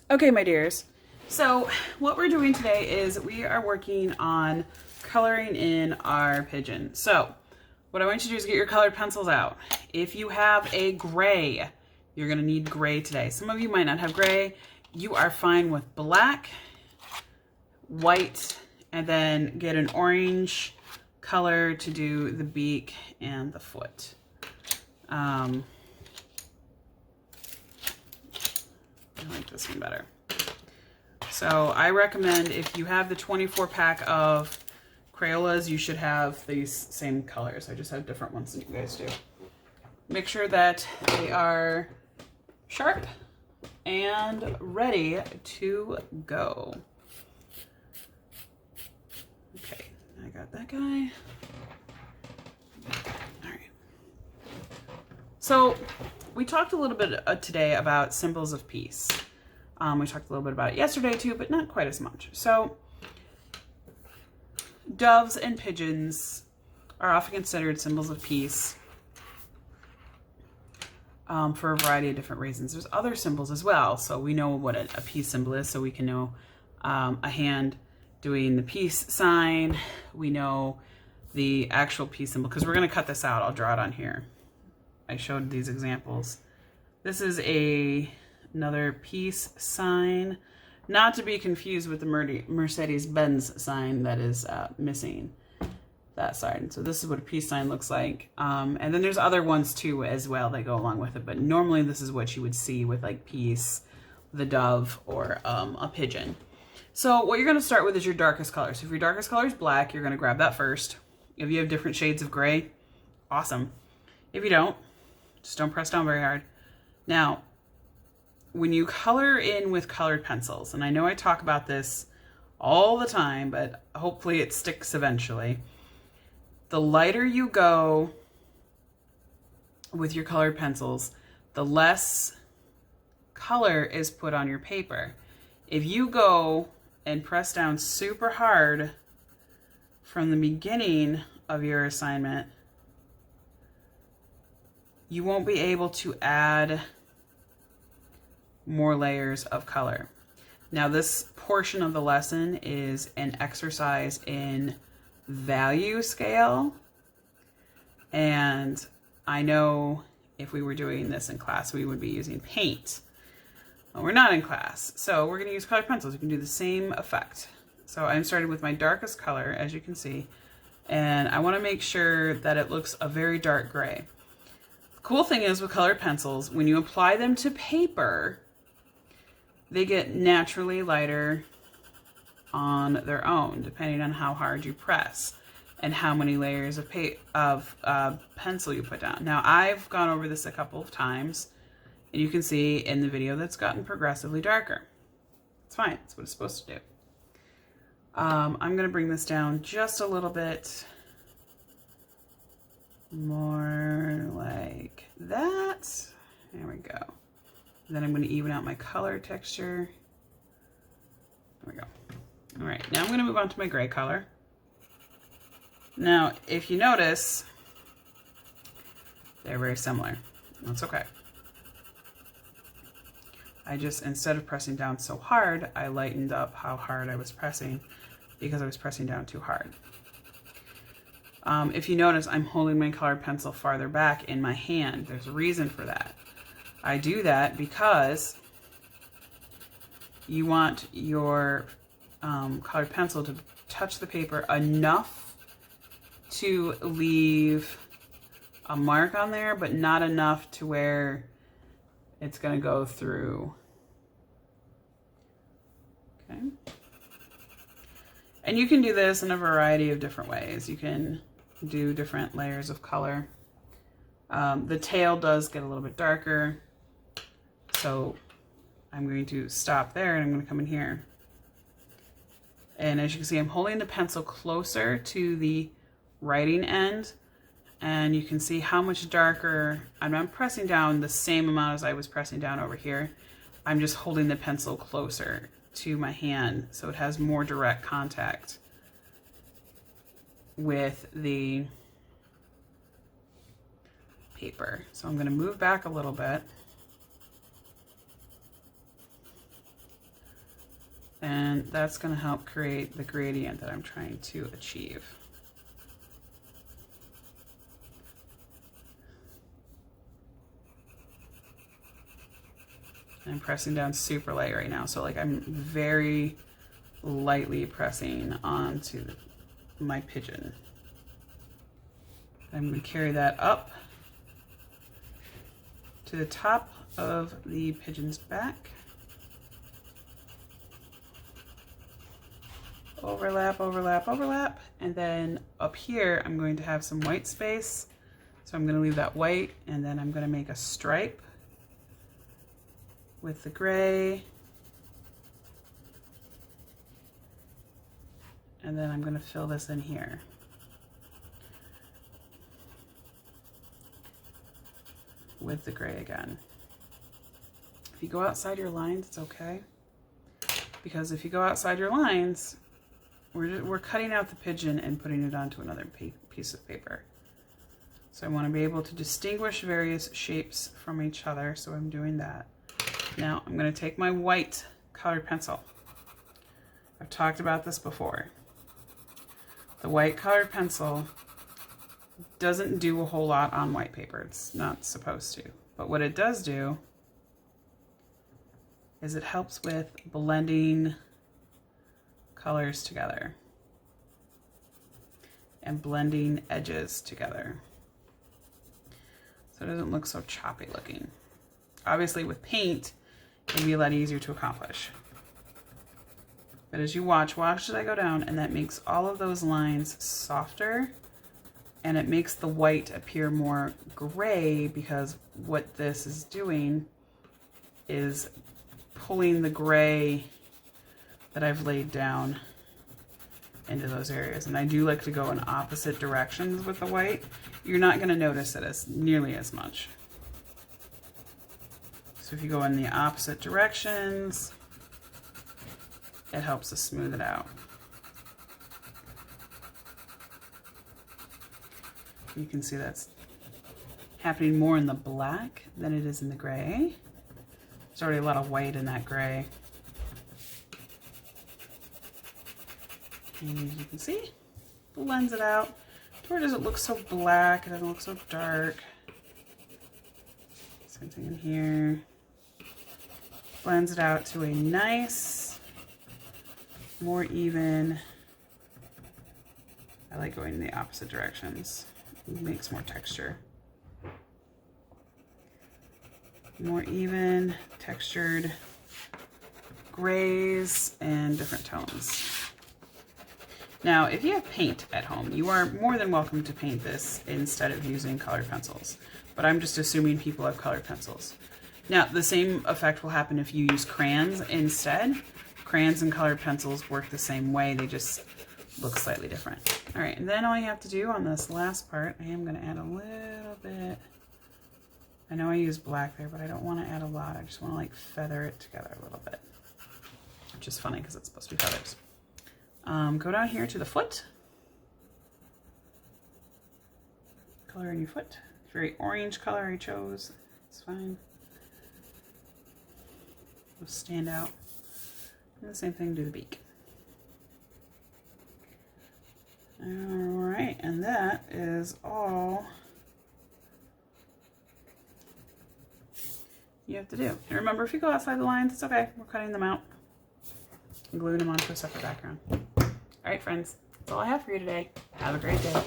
Okay, my dears. So what we're doing today is we are working on coloring in our pigeon. So what I want you to do is get your colored pencils out. If you have a gray, you're gonna need gray today. Some of you might not have gray. You are fine with black, white, and then get an orange color to do the beak and the foot. I like this one better. So I recommend if you have the 24 pack of Crayolas, you should have these same colors. I just have different ones than you guys do. Make sure that they are sharp and ready to go. Okay, I got that guy. All right. So we talked a little bit today about symbols of peace. We talked a little bit about it yesterday too, but not quite as much. So doves and pigeons are often considered symbols of peace for a variety of different reasons. There's other symbols as well. So we know what a peace symbol is, so we can know a hand doing the peace sign. We know the actual peace symbol, because we're going to cut this out. I'll draw it on here. I showed these examples. This is another peace sign, not to be confused with the Mercedes-Benz sign that is missing that side. So this is what a peace sign looks like. And then there's other ones too as well that go along with it. But normally this is what you would see with like peace, the dove, or a pigeon. So what you're going to start with is your darkest color. So if your darkest color is black, you're going to grab that first. If you have different shades of gray, awesome. If you don't, just don't press down very hard. Now, when you color in with colored pencils, and I know I talk about this all the time, but hopefully it sticks eventually. The lighter you go with your colored pencils, the less color is put on your paper. If you go and press down super hard from the beginning of your assignment, you won't be able to add more layers of color. Now this portion of the lesson is an exercise in value scale, and I know if we were doing this in class we would be using paint. Well, we're not in class, so we're going to use colored pencils. You can do the same effect. So I'm starting with my darkest color, as you can see, and I want to make sure that it looks a very dark gray. The cool thing is with colored pencils, when you apply them to paper, they get naturally lighter on their own, depending on how hard you press and how many layers of pencil you put down. Now, I've gone over this a couple of times, and you can see in the video that's gotten progressively darker. It's fine. It's what it's supposed to do. I'm going to bring this down just a little bit more like that. There we go. Then I'm going to even out my color texture. There we go. All right, now I'm going to move on to my gray color. Now, if you notice, they're very similar. That's okay. I just, instead of pressing down so hard, I lightened up how hard I was pressing because I was pressing down too hard. If you notice, I'm holding my colored pencil farther back in my hand. There's a reason for that. I do that because you want your colored pencil to touch the paper enough to leave a mark on there, but not enough to where it's going to go through. Okay. And you can do this in a variety of different ways. You can do different layers of color. The tail does get a little bit darker. So I'm going to stop there and I'm going to come in here. And as you can see, I'm holding the pencil closer to the writing end. And you can see how much darker, I'm not pressing down the same amount as I was pressing down over here. I'm just holding the pencil closer to my hand so it has more direct contact with the paper. So I'm going to move back a little bit. And that's going to help create the gradient that I'm trying to achieve. I'm pressing down super light right now, so like I'm very lightly pressing onto my pigeon. I'm going to carry that up to the top of the pigeon's back. Overlap, overlap, overlap, and then up here I'm going to have some white space. So I'm going to leave that white, and then I'm going to make a stripe with the gray. And then I'm going to fill this in here. With the gray again. If you go outside your lines, it's okay. Because if you go outside your lines, we're cutting out the pigeon and putting it onto another piece of paper. So I want to be able to distinguish various shapes from each other, so I'm doing that. Now I'm going to take my white colored pencil. I've talked about this before. The white colored pencil doesn't do a whole lot on white paper. It's not supposed to. But what it does do is it helps with blending colors together and blending edges together, so it doesn't look so choppy looking. Obviously with paint, it'll be a lot easier to accomplish. But as you watch as I go down, and that makes all of those lines softer, and it makes the white appear more gray, because what this is doing is pulling the gray that I've laid down into those areas. And I do like to go in opposite directions with the white. You're not going to notice it as nearly as much. So if you go in the opposite directions, it helps to smooth it out. You can see that's happening more in the black than it is in the gray. There's already a lot of white in that gray. And as you can see, blends it out to where it doesn't look so black, it doesn't look so dark. Same thing in here. Blends it out to a nice, more even. I like going in the opposite directions. It makes more texture. More even, textured grays and different tones. Now, if you have paint at home, you are more than welcome to paint this instead of using colored pencils. But I'm just assuming people have colored pencils. Now, the same effect will happen if you use crayons instead. Crayons and colored pencils work the same way, they just look slightly different. All right, and then all you have to do on this last part, I am gonna add a little bit. I know I use black there, but I don't wanna add a lot. I just wanna like feather it together a little bit, which is funny because it's supposed to be feathers. Go down here to the foot. Color in your foot. Very orange color I chose. It's fine. It'll stand out. And the same thing, do the beak. Alright, and that is all you have to do. And remember, if you go outside the lines, it's okay. We're cutting them out and gluing them onto a separate background. Alright, friends, that's all I have for you today. Have a great day.